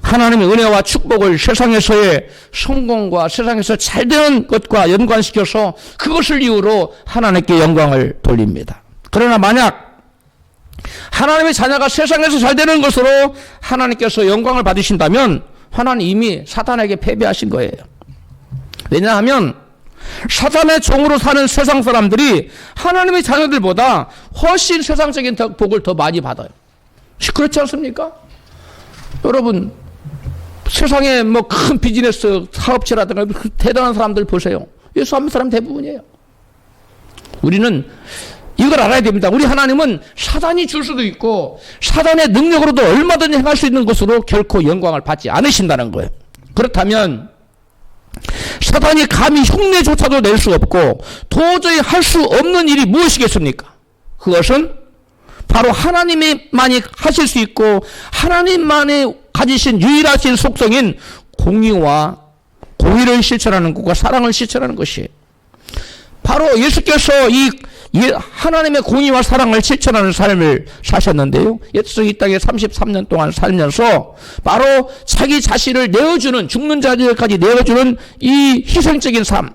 하나님의 은혜와 축복을 세상에서의 성공과 세상에서 잘 되는 것과 연관시켜서 그것을 이유로 하나님께 영광을 돌립니다. 그러나 만약 하나님의 자녀가 세상에서 잘 되는 것으로 하나님께서 영광을 받으신다면 하나님 이미 사단에게 패배하신 거예요. 왜냐하면 사단의 종으로 사는 세상 사람들이 하나님의 자녀들보다 훨씬 세상적인 복을 더 많이 받아요. 그렇지 않습니까? 여러분 세상에 뭐 큰 비즈니스 사업체라든가 그 대단한 사람들 보세요. 예수 믿는 사람 대부분이에요. 우리는 이걸 알아야 됩니다. 우리 하나님은 사단이 줄 수도 있고 사단의 능력으로도 얼마든지 행할 수 있는 것으로 결코 영광을 받지 않으신다는 거예요. 그렇다면 사단이 감히 흉내조차도 낼 수 없고 도저히 할 수 없는 일이 무엇이겠습니까? 그것은 바로 하나님만이 하실 수 있고 하나님만이 가지신 유일하신 속성인 공의를 실천하는 것과 사랑을 실천하는 것이에요. 바로 예수께서 이 하나님의 공의와 사랑을 실천하는 삶을 사셨는데요. 예수께서 이 땅에 33년 동안 살면서 바로 자기 자신을 내어주는 죽는 자리까지 내어주는 이 희생적인 삶,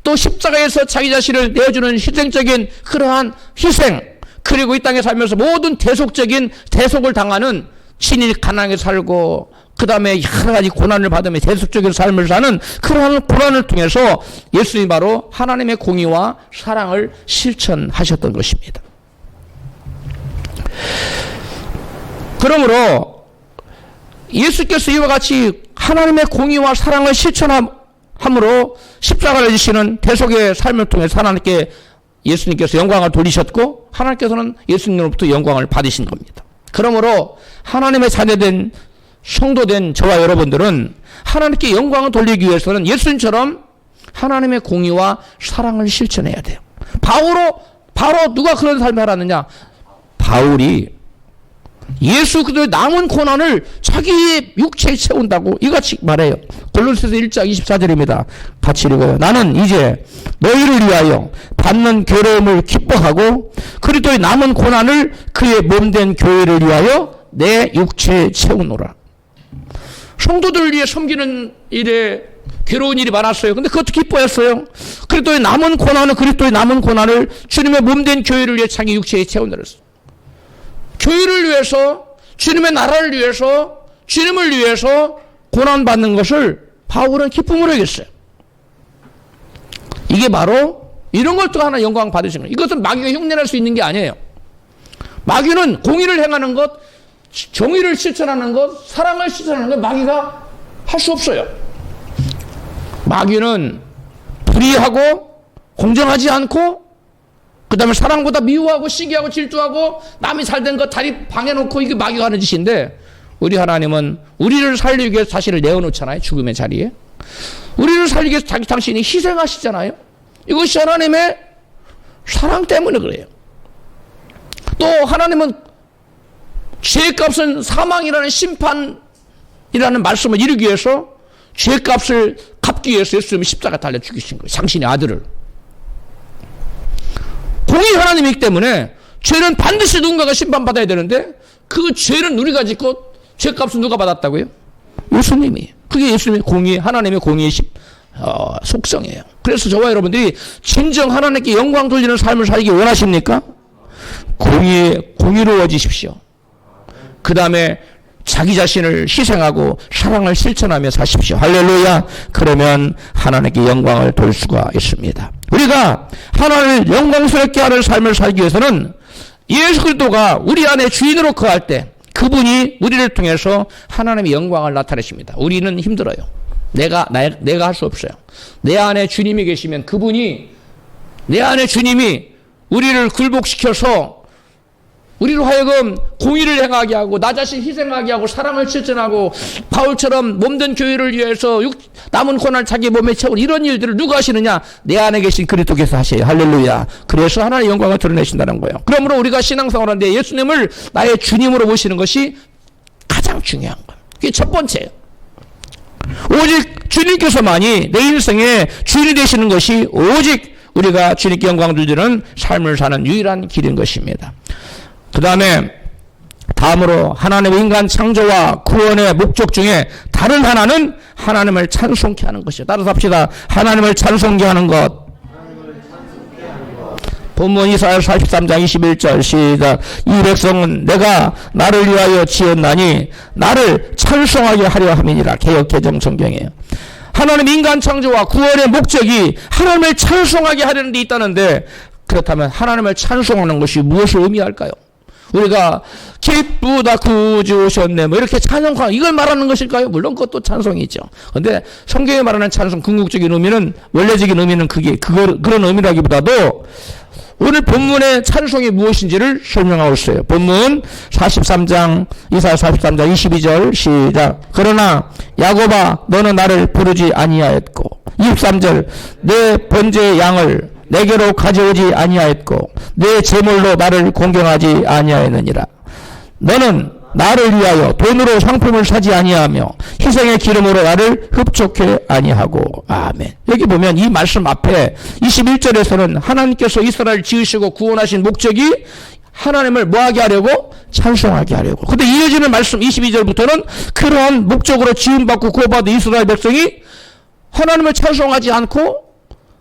또 십자가에서 자기 자신을 내어주는 희생적인 그러한 희생, 그리고 이 땅에 살면서 모든 대속을 당하는 친히 가난하게 살고 그 다음에 여러 가지 고난을 받으며 대속적인 삶을 사는 그러한 고난을 통해서 예수님이 바로 하나님의 공의와 사랑을 실천하셨던 것입니다. 그러므로 예수께서 이와 같이 하나님의 공의와 사랑을 실천함으로 십자가를 지시는 대속의 삶을 통해서 하나님께 예수님께서 영광을 돌리셨고 하나님께서는 예수님으로부터 영광을 받으신 겁니다. 그러므로 하나님의 자녀된 성도된 저와 여러분들은 하나님께 영광을 돌리기 위해서는 예수님처럼 하나님의 공의와 사랑을 실천해야 돼요. 바로 누가 그런 삶을 살았느냐? 바울이 예수 그리스도의 남은 고난을 자기의 육체에 채운다고 이같이 말해요. 골로새서 1장 24절입니다. 같이 읽어요. 나는 이제 너희를 위하여 받는 괴로움을 기뻐하고 그리스도의 남은 고난을 그의 몸된 교회를 위하여 내 육체에 채우노라. 성도들을 위해 섬기는 일에 괴로운 일이 많았어요. 근데 그것도 기뻐했어요. 그리스도의 남은 고난을 주님의 몸된 교회를 위해 자기 육체에 채운다 그랬어요. 교회를 위해서, 주님의 나라를 위해서, 주님을 위해서 고난받는 것을 바울은 기쁨으로 여겼어요. 이게 바로 이런 것도 하나 영광 받으신 거예요. 이것은 마귀가 흉내낼 수 있는 게 아니에요. 마귀는 공의를 행하는 것, 정의를 실천하는 것, 사랑을 실천하는 것 마귀가 할 수 없어요. 마귀는 불의하고 공정하지 않고 그 다음에 사랑보다 미워하고 시기하고 질투하고 남이 잘된 거 다리 방해놓고 이게 마귀가 하는 짓인데, 우리 하나님은 우리를 살리기 위해서 자신을 내어놓잖아요. 죽음의 자리에. 우리를 살리기 위해서 당신이 희생하시잖아요. 이것이 하나님의 사랑 때문에 그래요. 또 하나님은 죄값은 사망이라는 심판이라는 말씀을 이루기 위해서 죄값을 갚기 위해서 예수님이 십자가 달려 죽이신 거예요. 당신의 아들을. 공의 하나님이기 때문에 죄는 반드시 누군가가 심판받아야 되는데, 그 죄는 우리가 짓고 죄값은 누가 받았다고요? 예수님이. 그게 예수님의 공의, 하나님의 공의의 속성이에요. 그래서 저와 여러분들이 진정 하나님께 영광 돌리는 삶을 살기 원하십니까? 공의로워지십시오. 그 다음에 자기 자신을 희생하고 사랑을 실천하며 사십시오. 할렐루야. 그러면 하나님께 영광을 돌 수가 있습니다. 우리가 하나님을 영광스럽게 하는 삶을 살기 위해서는 예수 그리스도가 우리 안에 주인으로 거할 때 그분이 우리를 통해서 하나님의 영광을 나타내십니다. 우리는 힘들어요. 내가 할 수 없어요. 내 안에 주님이 계시면 내 안에 주님이 우리를 굴복시켜서 우리로 하여금 공의를 행하게 하고 나 자신 희생하게 하고 사랑을 실천하고 바울처럼 몸된 교회를 위해서 남은 고난을 자기 몸에 채우는 이런 일들을 누가 하시느냐? 내 안에 계신 그리스도께서 하셔요. 할렐루야. 그래서 하나님의 영광을 드러내신다는 거예요. 그러므로 우리가 신앙생활하는데 예수님을 나의 주님으로 모시는 것이 가장 중요한 거예요. 그게 첫 번째예요. 오직 주님께서만이 내 인생의 주인이 되시는 것이 오직 우리가 주님께 영광 돌리는 삶을 사는 유일한 길인 것입니다. 그 다음에 다음으로 하나님의 인간 창조와 구원의 목적 중에 다른 하나는 하나님을 찬송케 하는 것이요. 따라서 합시다. 하나님을 찬송케 하는 것. 본문 이사야 43장 21절 시작. 이 백성은 내가 나를 위하여 지었나니 나를 찬송하게 하려 함이니라. 개역 개정 성경이에요. 하나님 인간 창조와 구원의 목적이 하나님을 찬송하게 하려는 데 있다는데, 그렇다면 하나님을 찬송하는 것이 무엇을 의미할까요? 우리가 기쁘다 구주 오셨네 뭐 이렇게 찬송하는 이걸 말하는 것일까요? 물론 그것도 찬송이죠. 그런데 성경에 말하는 찬송 궁극적인 의미는, 원래적인 의미는 그런 의미라기보다도 오늘 본문의 찬송이 무엇인지를 설명하고 있어요. 본문 43장 이사야 43장 22절 시작. 그러나 야곱아 너는 나를 부르지 아니하였고, 23절 내 번제의 양을 내게로 가져오지 아니하였고 내 제물로 나를 공경하지 아니하였느니라. 너는 나를 위하여 돈으로 상품을 사지 아니하며 희생의 기름으로 나를 흡족해 아니하고. 아멘. 여기 보면 이 말씀 앞에 21절에서는 하나님께서 이스라엘을 지으시고 구원하신 목적이 하나님을 뭐하게 하려고? 찬송하게 하려고. 근데 이어지는 말씀 22절부터는 그러한 목적으로 지음받고 구원받은 이스라엘 백성이 하나님을 찬송하지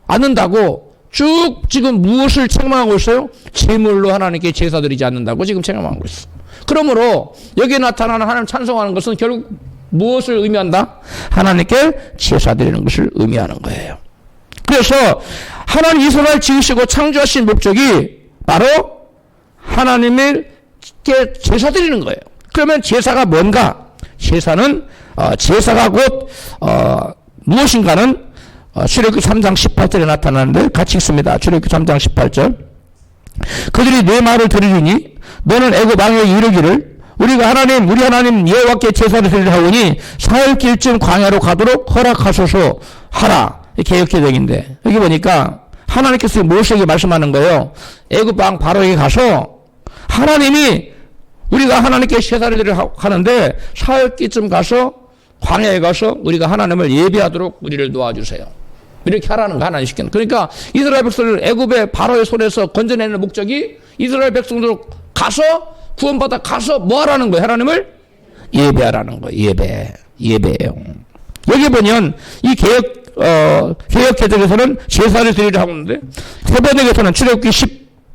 않는다고 쭉 지금 무엇을 책망하고 있어요? 제물로 하나님께 제사 드리지 않는다고 지금 책망하고 있어. 그러므로 여기에 나타나는 하나님 찬송하는 것은 결국 무엇을 의미한다? 하나님께 제사 드리는 것을 의미하는 거예요. 그래서 하나님 이스라엘 지으시고 창조하신 목적이 바로 하나님께 제사 드리는 거예요. 그러면 제사가 뭔가? 제사가 곧 무엇인가는 출애굽기 3장 18절에 나타나는데 같이 읽습니다. 출애굽기 3장 18절. 그들이 내 말을 들으리니 너는 애굽 왕에게 이르기를 우리 하나님 여호와께 제사를 드리려 하오니 사흘길쯤 광야로 가도록 허락하소서 하라. 개역개정인데 여기 보니까 하나님께서 모세에게 말씀하는 거예요. 애굽 왕 바로에게 가서 하나님이 우리가 하나님께 제사를 드리려 하는데 사흘길쯤 가서 광야에 가서 우리가 하나님을 예배하도록 우리를 도와주세요. 이렇게 하라는 거 하나님 시켰는. 그러니까 이스라엘 백성을 애굽의 바로의 손에서 건져내는 목적이 이스라엘 백성들 가서 구원받아 가서 뭐 하라는 거예요? 하나님을 예배하라는 거예요. 예배예요. 여기 보면 이 개역개정에서는 제사를 드리려 하는데 세번역에서는 출애굽기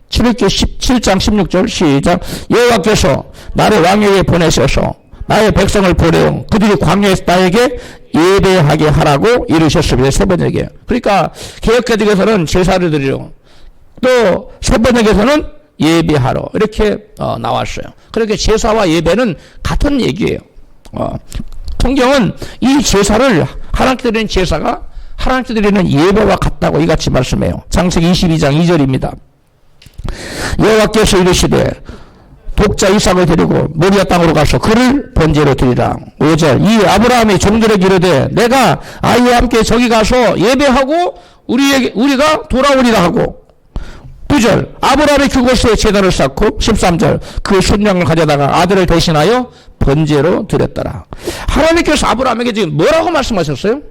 17장 16절 시작. 여호와께서 나를 왕에게 보내셔서 나의 백성을 보내어 그들이 광야에서 나에게 예배하게 하라고 이르셨습니다. 세번역에. 그러니까 개역개정에서는 제사를 드리려, 또 세번역에서는 예배하러 이렇게 나왔어요. 그렇게 제사와 예배는 같은 얘기예요. 성경은 이 제사를 하나님께 드리는 제사가 하나님께 드리는 예배와 같다고 이같이 말씀해요. 창세기 22장 2절입니다. 여호와께서 이르시되 독자 이삭을 데리고 모리아 땅으로 가서 그를 번제로 드리라. 5절 이 아브라함이 종들에게 이르되 내가 아이와 함께 저기 가서 예배하고 우리가 돌아오리라 하고 9절 아브라함이 그곳에 제단을 쌓고 13절 그 순양을 가져다가 아들을 대신하여 번제로 드렸더라. 하나님께서 아브라함에게 지금 뭐라고 말씀하셨어요?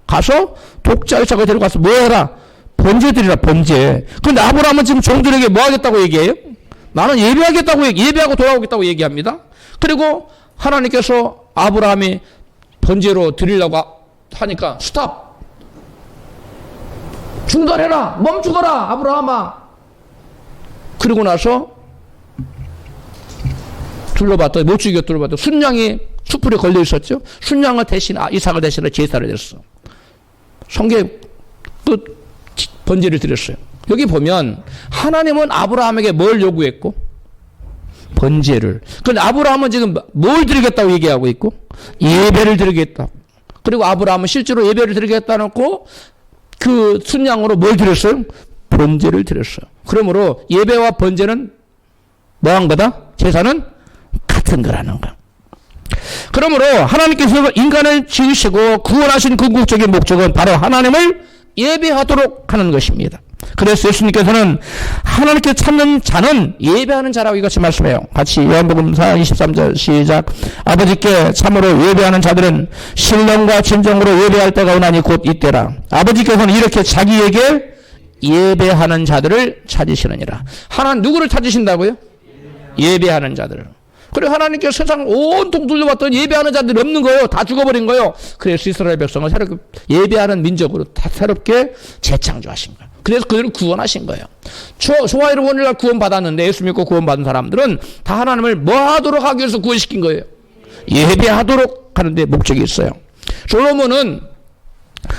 가서 독자 이삭을 데리고 가서 뭐 해라? 번제 드리라. 번제. 그런데 아브라함은 지금 종들에게 뭐 하겠다고 얘기해요? 나는 예배하고 돌아오겠다고 얘기합니다. 그리고 하나님께서 아브라함이 번제로 드리려고 하니까 스탑. 중단해라. 멈추거라. 아브라함아. 그리고 나서 둘러봤더니 못 죽여 둘러봤더니 순양이 숯불에 걸려 있었죠. 순양을 대신 이삭을 대신해 제사를 했어. 성경 끝 번제를 드렸어요. 여기 보면 하나님은 아브라함에게 뭘 요구했고? 번제를. 그런데 아브라함은 지금 뭘 드리겠다고 얘기하고 있고? 예배를 드리겠다. 그리고 아브라함은 실제로 예배를 드리겠다 놓고 그 순양으로 뭘 드렸어요? 번제를 드렸어요. 그러므로 예배와 번제는 뭐한 거다? 제사는 같은 거라는 거. 그러므로 하나님께서 인간을 지으시고 구원하신 궁극적인 목적은 바로 하나님을 예배하도록 하는 것입니다. 그래서 예수님께서는 하나님께 찾는 자는 예배하는 자라고 이것이 말씀해요. 같이 요한복음 4장 23절 시작. 아버지께 참으로 예배하는 자들은 신령과 진정으로 예배할 때가 오나니 곧 이때라. 아버지께서는 이렇게 자기에게 예배하는 자들을 찾으시느니라. 하나님 누구를 찾으신다고요? 예배하는 자들을. 그리고 하나님께서 세상 온통 둘러봤더니 예배하는 자들이 없는 거예요. 다 죽어버린 거예요. 그래서 이스라엘 백성을 새롭게 예배하는 민족으로 다 새롭게 재창조하신 거예요. 그래서 그들을 구원하신 거예요. 소아이로 원리가 구원받았는데 예수 믿고 구원받은 사람들은 다 하나님을 뭐 하도록 하기 위해서 구원시킨 거예요? 예배하도록 하는데 목적이 있어요. 솔로몬은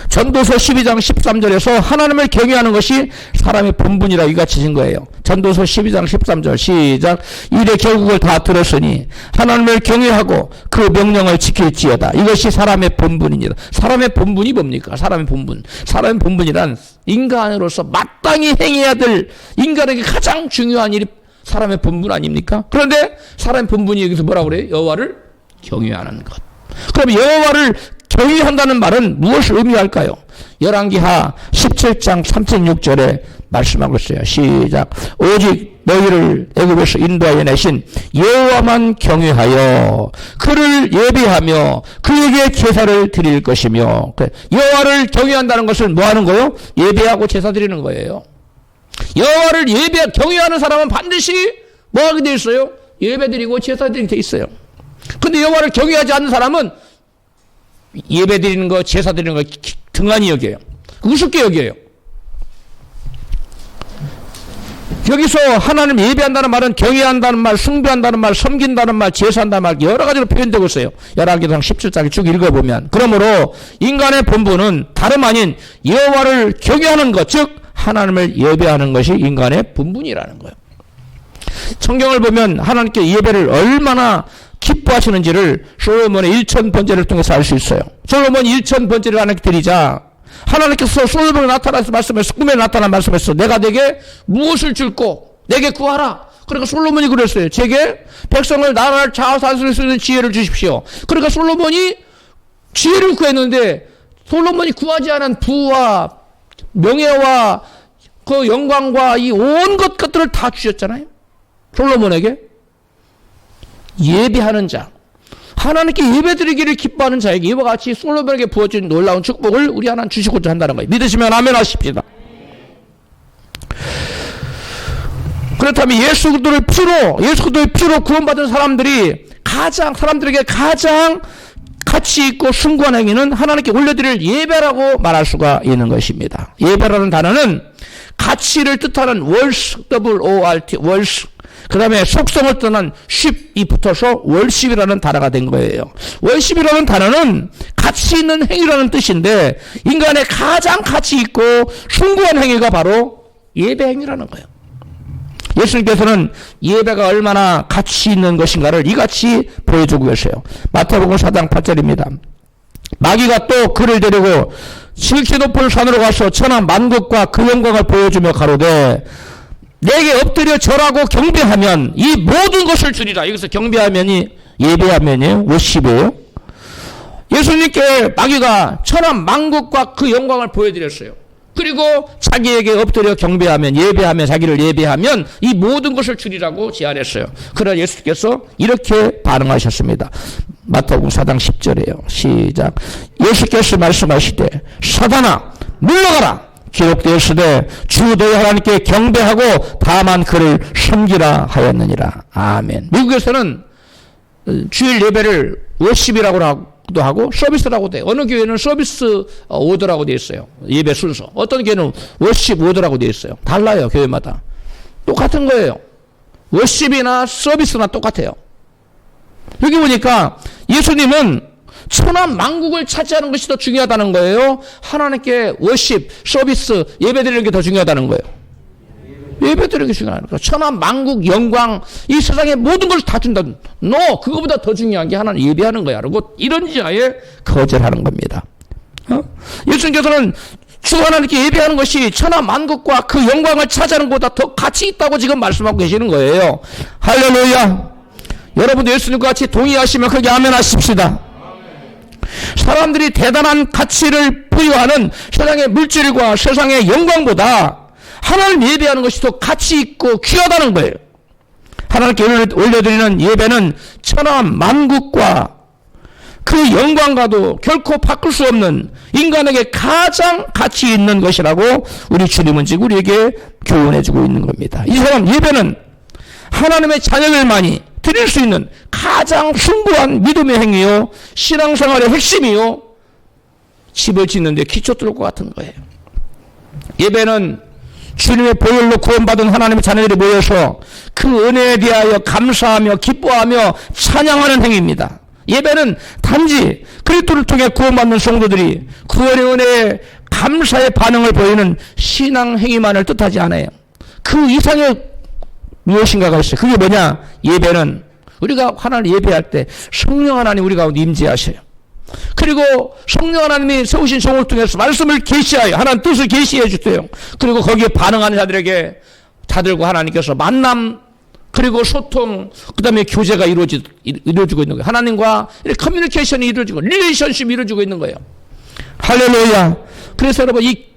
전도서 12장 13절에서 하나님을 경외하는 것이 사람의 본분이라 이같이 진 거예요. 전도서 12장 13절 시작. 이래 결국을 다 들었으니 하나님을 경외하고 그 명령을 지킬지어다. 이것이 사람의 본분입니다. 사람의 본분이 뭡니까? 사람의 본분이란 인간으로서 마땅히 행해야 될 인간에게 가장 중요한 일이 사람의 본분 아닙니까? 그런데 사람의 본분이 여기서 뭐라고 그래요? 여호와를 경외하는 것. 그럼 여호와를 경외한다는 말은 무엇을 의미할까요? 열왕기하 17장 36절에 말씀하고 있어요. 시작. 오직 너희를 애굽에서 인도하여 내신 여호와만 경외하여 그를 예배하며 그에게 제사를 드릴 것이며. 여호와를 경외한다는 것을 뭐 하는 거예요? 예배하고 제사 드리는 거예요. 여호와를 경외하는 사람은 반드시 뭐 하게 돼 있어요? 예배 드리고 제사 드리게 돼 있어요. 근데 여호와를 경외하지 않는 사람은 예배 드리는 거, 제사 드리는 거 등한히 여겨요. 우습게 여겨요. 여기서 하나님 예배한다는 말은 경외한다는 말, 숭배한다는 말, 섬긴다는 말, 제사한다는 말 여러 가지로 표현되고 있어요. 열왕기상 17장에 쭉 읽어보면. 그러므로 인간의 본분은 다름 아닌 여호와를 경외하는 것, 즉 하나님을 예배하는 것이 인간의 본분이라는 거예요. 성경을 보면 하나님께 예배를 얼마나 기뻐하시는지를 솔로몬의 1000번제를 통해서 알 수 있어요. 솔로몬이 1000번제를 하나님께 드리자 하나님께서 솔로몬에 나타나서 말씀했어. 꿈에 나타나 말씀했어. 내가 내게 무엇을 줄고 내게 구하라. 그러니까 솔로몬이 그랬어요. 제게 백성을 나라를 잘 다스릴 수 있는 지혜를 주십시오. 그러니까 솔로몬이 지혜를 구했는데 솔로몬이 구하지 않은 부와 명예와 그 영광과 이 온 것들을 다 주셨잖아요. 솔로몬에게. 예배하는 자, 하나님께 예배드리기를 기뻐하는 자에게 이와 같이 솔로몬에게 부어진 놀라운 축복을 우리 하나님 주시고자 한다는 거예요. 믿으시면 아멘 하십시다. 그렇다면 예수 그리스도의 피로 구원받은 사람들에게 가장 가치 있고 숭고한 행위는 하나님께 올려드릴 예배라고 말할 수가 있는 것입니다. 예배라는 단어는 가치를 뜻하는 worship, W-O-R-T, worship, 그 다음에 속성을 떠난 쉽이 붙어서 월십이라는 단어가 된 거예요. 월십이라는 단어는 가치 있는 행위라는 뜻인데 인간의 가장 가치 있고 숭고한 행위가 바로 예배 행위라는 거예요. 예수님께서는 예배가 얼마나 가치 있는 것인가를 이같이 보여주고 계세요. 마태복음 4장 8절입니다. 마귀가 또 그를 데리고 지극히 높은 산으로 가서 천하 만국과 그 영광을 보여주며 가로되 내게 엎드려 절하고 경배하면 이 모든 것을 주리라. 여기서 경배하면이 예배하면이에요. 워십이에요. 예수님께 마귀가 천하 만국과 그 영광을 보여드렸어요. 그리고 자기에게 엎드려 경배하면, 예배하면, 자기를 예배하면 이 모든 것을 주리라고 제안했어요. 그러나 예수께서 이렇게 반응하셨습니다. 마태복음 4장 10절이에요. 시작. 예수께서 말씀하시되 사단아 물러가라. 기록되었으되 주 너희 하나님께 경배하고 다만 그를 섬기라 하였느니라. 아멘. 미국에서는 주일 예배를 워십이라고 하고 서비스라고 돼. 어느 교회는 서비스 오더라고 돼 있어요. 예배 순서. 어떤 교회는 워십 오더라고 돼 있어요. 달라요, 교회마다. 똑같은 거예요. 워십이나 서비스나 똑같아요. 여기 보니까 예수님은 천하 만국을 차지하는 것이 더 중요하다는 거예요. 하나님께 워십, 서비스, 예배 드리는 게 더 중요하다는 거예요. 예배 드리는 게 중요하다. 천하 만국 영광, 이 세상의 모든 걸 다 준다. 그거보다 더 중요한 게 하나님 예배하는 거야. 그리고 이런 자에 거절하는 겁니다. 예수님께서는 주 하나님께 예배하는 것이 천하 만국과 그 영광을 차지하는 것보다 더 가치 있다고 지금 말씀하고 계시는 거예요. 할렐루야. 여러분도 예수님과 같이 동의하시면 크게 아멘 하십시다. 사람들이 대단한 가치를 부여하는 세상의 물질과 세상의 영광보다 하나님 예배하는 것이 더 가치 있고 귀하다는 거예요. 하나님께 올려드리는 예배는 천하 만국과 그 영광과도 결코 바꿀 수 없는 인간에게 가장 가치 있는 것이라고 우리 주님은 지금 우리에게 교훈해주고 있는 겁니다. 이 사람 예배는 하나님의 자녀들만이 드릴 수 있는 가장 숭고한 믿음의 행위요, 신앙생활의 핵심이요, 집을 짓는 데 기초 뚫을 것 같은 거예요. 예배는 주님의 보혈로 구원받은 하나님의 자녀들이 모여서 그 은혜에 대하여 감사하며 기뻐하며 찬양하는 행위입니다. 예배는 단지 그리스도를 통해 구원받는 성도들이 구원의 은혜에 감사의 반응을 보이는 신앙 행위만을 뜻하지 않아요. 그 이상의 무엇인가가 있어요. 그게 뭐냐? 예배는 우리가 하나님 예배할 때 성령 하나님 우리 가운데 임재하셔요. 그리고 성령 하나님이 세우신 종을 통해서 말씀을 계시하여 하나님 뜻을 계시해 주세요. 그리고 거기에 반응하는 자들과 하나님께서 만남, 그리고 소통, 그 다음에 교제가 이루어지고 있는 거예요. 하나님과 커뮤니케이션이 이루어지고 릴레이션십이 이루어지고 있는 거예요. 할렐루야. 그래서 여러분 이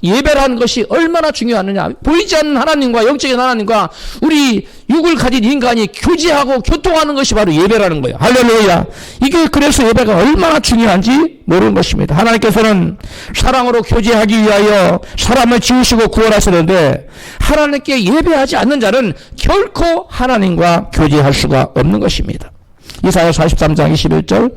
예배라는 것이 얼마나 중요하느냐. 보이지 않는 하나님과 영적인 하나님과 우리 육을 가진 인간이 교제하고 교통하는 것이 바로 예배라는 거예요. 할렐루야. 이게 그래서 예배가 얼마나 중요한지 모르는 것입니다. 하나님께서는 사랑으로 교제하기 위하여 사람을 지으시고 구원하시는데 하나님께 예배하지 않는 자는 결코 하나님과 교제할 수가 없는 것입니다. 이사야 43장 21절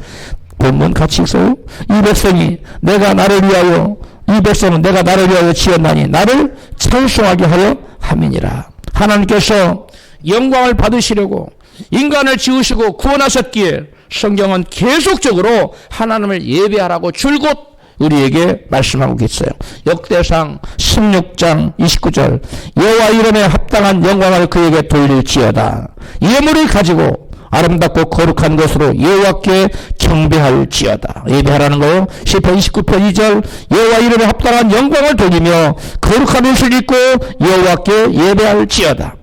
본문 같이 읽어요. 이 백성이 내가 나를 위하여 이 백성은 내가 나를 위하여 지었나니 나를 찬송하게 하여 함이니라. 하나님께서 영광을 받으시려고 인간을 지으시고 구원하셨기에 성경은 계속적으로 하나님을 예배하라고 줄곧 우리에게 말씀하고 계세요. 역대상 16장 29절 여호와 이름에 합당한 영광을 그에게 돌릴지어다. 예물을 가지고 아름답고 거룩한 것으로 여호와께 경배할지어다. 예배하라는 거요. 시편 29편 2절 여호와 이름에 합당한 영광을 돌리며 거룩한 옷을 입고 여호와께 예배할지어다.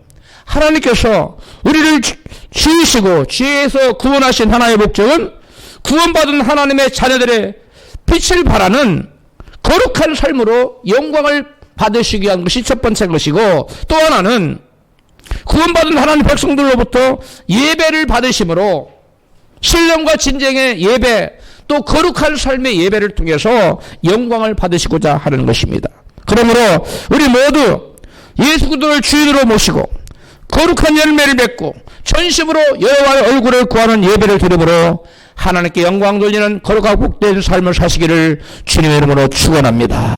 하나님께서 우리를 지으시고 죄에서 구원하신 하나의 목적은 구원받은 하나님의 자녀들의 빛을 발하는 거룩한 삶으로 영광을 받으시기 위한 것이 첫 번째 것이고, 또 하나는 구원받은 하나님 백성들로부터 예배를 받으심으로 신령과 진정의 예배, 또 거룩한 삶의 예배를 통해서 영광을 받으시고자 하는 것입니다. 그러므로 우리 모두 예수 그리스도를 주인으로 모시고 거룩한 열매를 맺고 전심으로 여호와의 얼굴을 구하는 예배를 드림으로 하나님께 영광 돌리는 거룩하고 복된 삶을 사시기를 주님의 이름으로 축원합니다.